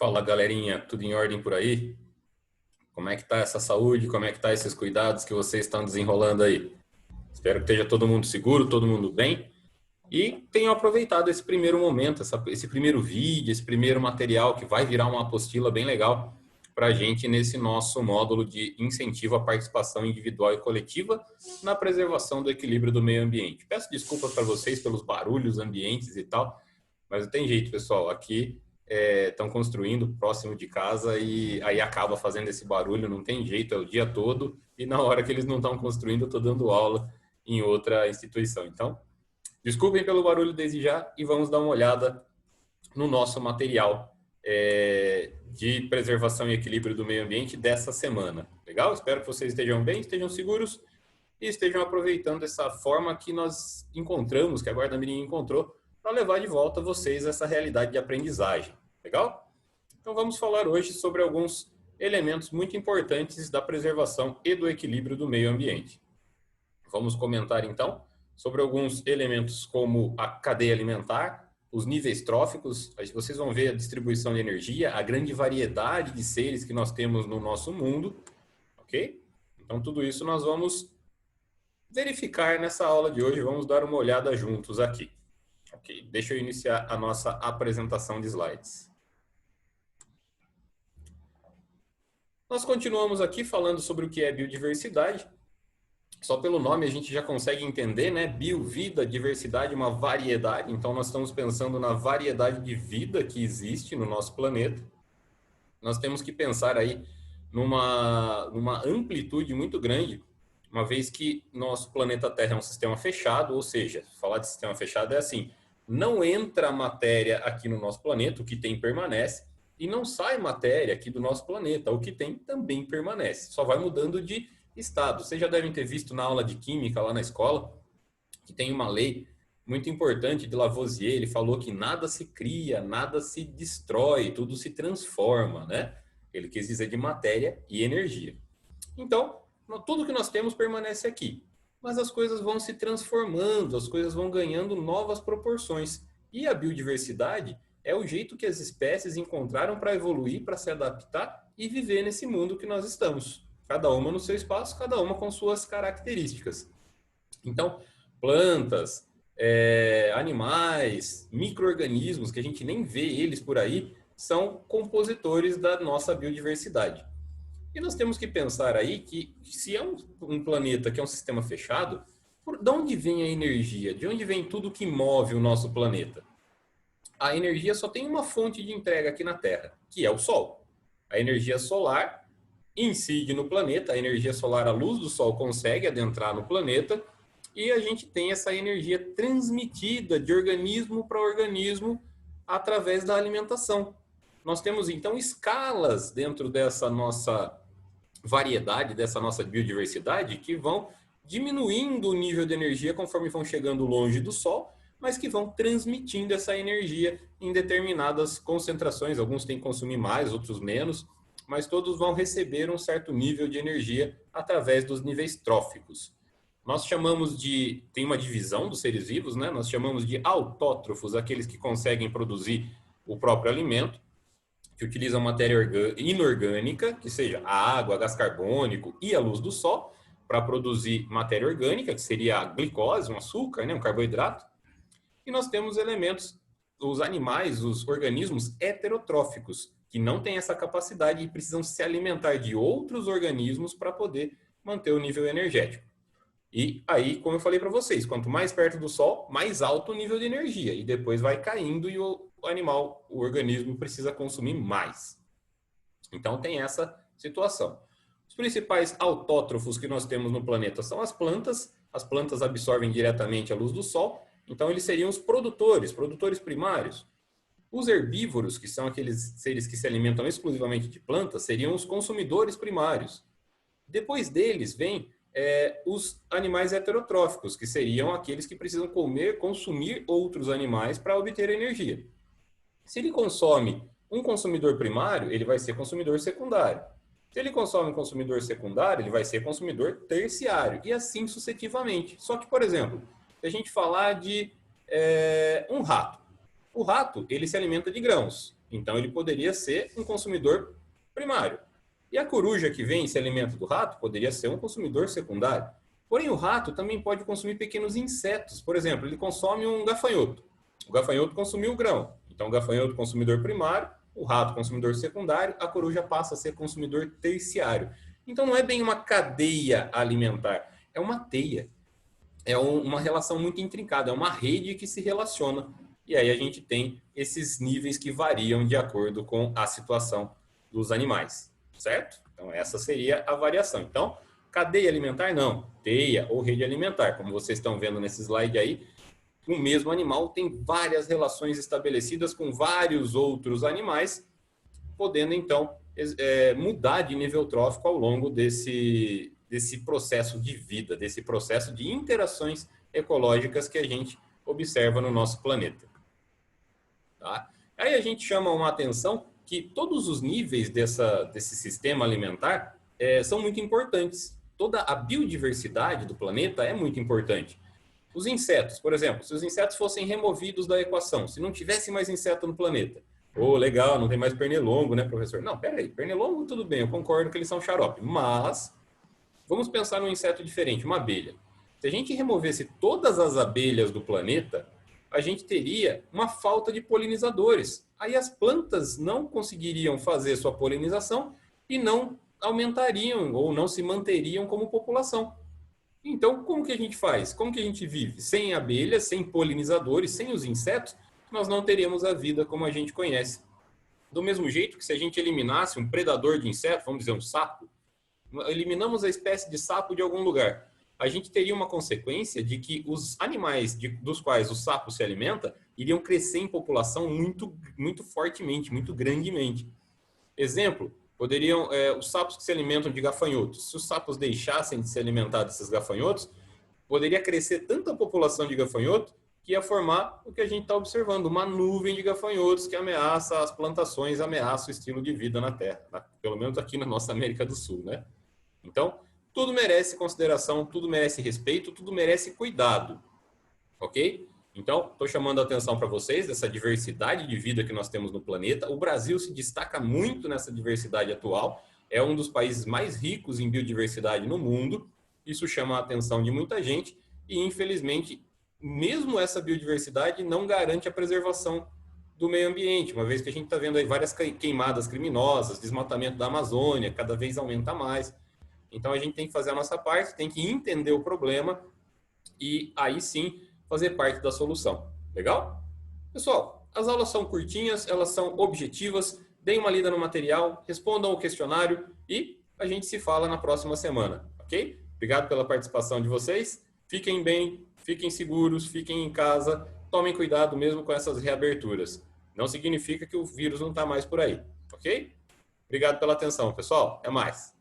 Fala, galerinha, tudo em ordem por aí? Como é que tá essa saúde? Como é que tá esses cuidados que vocês estão desenrolando aí? Espero que esteja todo mundo seguro, todo mundo bem e tenham aproveitado esse primeiro momento, esse primeiro vídeo, esse primeiro material que vai virar uma apostila bem legal para a gente nesse nosso módulo de incentivo à participação individual e coletiva na preservação do equilíbrio do meio ambiente. Peço desculpas para vocês pelos barulhos ambientes e tal, mas não tem jeito, pessoal. Aqui estão construindo próximo de casa e aí acaba fazendo esse barulho, não tem jeito, é o dia todo. E na hora que eles não estão construindo, eu estou dando aula em outra instituição. Então, desculpem pelo barulho desde já e vamos dar uma olhada no nosso material de preservação e equilíbrio do meio ambiente dessa semana. Legal? Espero que vocês estejam bem, estejam seguros e estejam aproveitando essa forma que nós encontramos, que a Guarda Mirim encontrou, para levar de volta vocês a essa realidade de aprendizagem. Legal? Então vamos falar hoje sobre alguns elementos muito importantes da preservação e do equilíbrio do meio ambiente. Vamos comentar então sobre alguns elementos como a cadeia alimentar, os níveis tróficos, vocês vão ver a distribuição de energia, a grande variedade de seres que nós temos no nosso mundo, ok? Então tudo isso nós vamos verificar nessa aula de hoje, vamos dar uma olhada juntos aqui. Ok, deixa eu iniciar a nossa apresentação de slides. Nós continuamos aqui falando sobre o que é biodiversidade. Só pelo nome a gente já consegue entender, né? Bio, vida, diversidade, uma variedade. Então nós estamos pensando na variedade de vida que existe no nosso planeta. Nós temos que pensar aí numa amplitude muito grande, uma vez que nosso planeta Terra é um sistema fechado, ou seja, falar de sistema fechado é assim, não entra matéria aqui no nosso planeta, o que tem permanece, e não sai matéria aqui do nosso planeta, o que tem também permanece, só vai mudando de estado. Vocês já devem ter visto na aula de química lá na escola, que tem uma lei muito importante de Lavoisier, ele falou que nada se cria, nada se destrói, tudo se transforma, né? Ele quis dizer de matéria e energia. Então, tudo que nós temos permanece aqui, mas as coisas vão se transformando, as coisas vão ganhando novas proporções. E a biodiversidade é o jeito que as espécies encontraram para evoluir, para se adaptar e viver nesse mundo que nós estamos. Cada uma no seu espaço, cada uma com suas características. Então, plantas, animais, micro-organismos, que a gente nem vê eles por aí, são compositores da nossa biodiversidade. E nós temos que pensar aí que se é um planeta que é um sistema fechado, de onde vem a energia? De onde vem tudo que move o nosso planeta? A energia só tem uma fonte de entrega aqui na Terra, que é o Sol. A energia solar incide no planeta, a energia solar, a luz do Sol consegue adentrar no planeta e a gente tem essa energia transmitida de organismo para organismo através da alimentação. Nós temos então escalas dentro dessa nossa variedade, dessa nossa biodiversidade, que vão diminuindo o nível de energia conforme vão chegando longe do Sol, mas que vão transmitindo essa energia em determinadas concentrações. Alguns têm que consumir mais, outros menos, mas todos vão receber um certo nível de energia através dos níveis tróficos. Nós chamamos de, tem uma divisão dos seres vivos, né? Nós chamamos de autótrofos, aqueles que conseguem produzir o próprio alimento, que utilizam matéria inorgânica, que seja a água, gás carbônico e a luz do sol, para produzir matéria orgânica, que seria a glicose, um açúcar, né, um carboidrato. E nós temos elementos, os animais, os organismos heterotróficos, que não têm essa capacidade e precisam se alimentar de outros organismos para poder manter o nível energético. E aí, como eu falei para vocês, quanto mais perto do Sol, mais alto o nível de energia. E depois vai caindo e o animal, o organismo, precisa consumir mais. Então tem essa situação. Os principais autótrofos que nós temos no planeta são as plantas. As plantas absorvem diretamente a luz do Sol. Então eles seriam os produtores primários. Os herbívoros, que são aqueles seres que se alimentam exclusivamente de plantas, seriam os consumidores primários. Depois deles vem os animais heterotróficos, que seriam aqueles que precisam comer, consumir outros animais para obter energia. Se ele consome um consumidor primário, ele vai ser consumidor secundário. Se ele consome um consumidor secundário, ele vai ser consumidor terciário, e assim sucessivamente. Só que, por exemplo, se a gente falar de um rato, o rato ele se alimenta de grãos. Então, ele poderia ser um consumidor primário. E a coruja que vem e se alimenta do rato poderia ser um consumidor secundário. Porém, o rato também pode consumir pequenos insetos. Por exemplo, ele consome um gafanhoto. O gafanhoto consumiu o grão. Então, o gafanhoto consumidor primário, o rato consumidor secundário, a coruja passa a ser consumidor terciário. Então, não é bem uma cadeia alimentar, é uma teia. É uma relação muito intrincada, é uma rede que se relaciona. E aí a gente tem esses níveis que variam de acordo com a situação dos animais, certo? Então, essa seria a variação. Então, cadeia alimentar, não. Teia ou rede alimentar. Como vocês estão vendo nesse slide aí, o mesmo animal tem várias relações estabelecidas com vários outros animais, podendo, então, mudar de nível trófico ao longo desse processo de vida, desse processo de interações ecológicas que a gente observa no nosso planeta. Tá? Aí a gente chama uma atenção que todos os níveis desse sistema alimentar são muito importantes. Toda a biodiversidade do planeta é muito importante. Os insetos, por exemplo, se os insetos fossem removidos da equação, se não tivesse mais inseto no planeta, legal, não tem mais pernilongo, né, professor? Não, peraí, pernilongo tudo bem, eu concordo que eles são xarope, mas vamos pensar num inseto diferente, uma abelha. Se a gente removesse todas as abelhas do planeta, a gente teria uma falta de polinizadores. Aí as plantas não conseguiriam fazer sua polinização e não aumentariam ou não se manteriam como população. Então, como que a gente faz? Como que a gente vive? Sem abelhas, sem polinizadores, sem os insetos, nós não teríamos a vida como a gente conhece. Do mesmo jeito que se a gente eliminasse um predador de insetos, vamos dizer um sapo, eliminamos a espécie de sapo de algum lugar, a gente teria uma consequência de que os animais dos quais o sapo se alimenta iriam crescer em população muito, muito fortemente, muito grandemente. Exemplo, poderiam os sapos que se alimentam de gafanhotos. Se os sapos deixassem de se alimentar desses gafanhotos, poderia crescer tanta população de gafanhoto que ia formar o que a gente está observando, uma nuvem de gafanhotos que ameaça as plantações, ameaça o estilo de vida na Terra, pelo menos aqui na nossa América do Sul, né? Então, tudo merece consideração, tudo merece respeito, tudo merece cuidado, ok? Então, estou chamando a atenção para vocês dessa diversidade de vida que nós temos no planeta. O Brasil se destaca muito nessa diversidade atual, é um dos países mais ricos em biodiversidade no mundo. Isso chama a atenção de muita gente e, infelizmente, mesmo essa biodiversidade não garante a preservação do meio ambiente, uma vez que a gente está vendo aí várias queimadas criminosas, desmatamento da Amazônia, cada vez aumenta mais. Então, a gente tem que fazer a nossa parte, tem que entender o problema e aí sim fazer parte da solução. Legal? Pessoal, as aulas são curtinhas, elas são objetivas. Deem uma lida no material, respondam o questionário e a gente se fala na próxima semana, ok? Obrigado pela participação de vocês. Fiquem bem, fiquem seguros, fiquem em casa. Tomem cuidado mesmo com essas reaberturas. Não significa que o vírus não está mais por aí, ok? Obrigado pela atenção, pessoal. Até mais.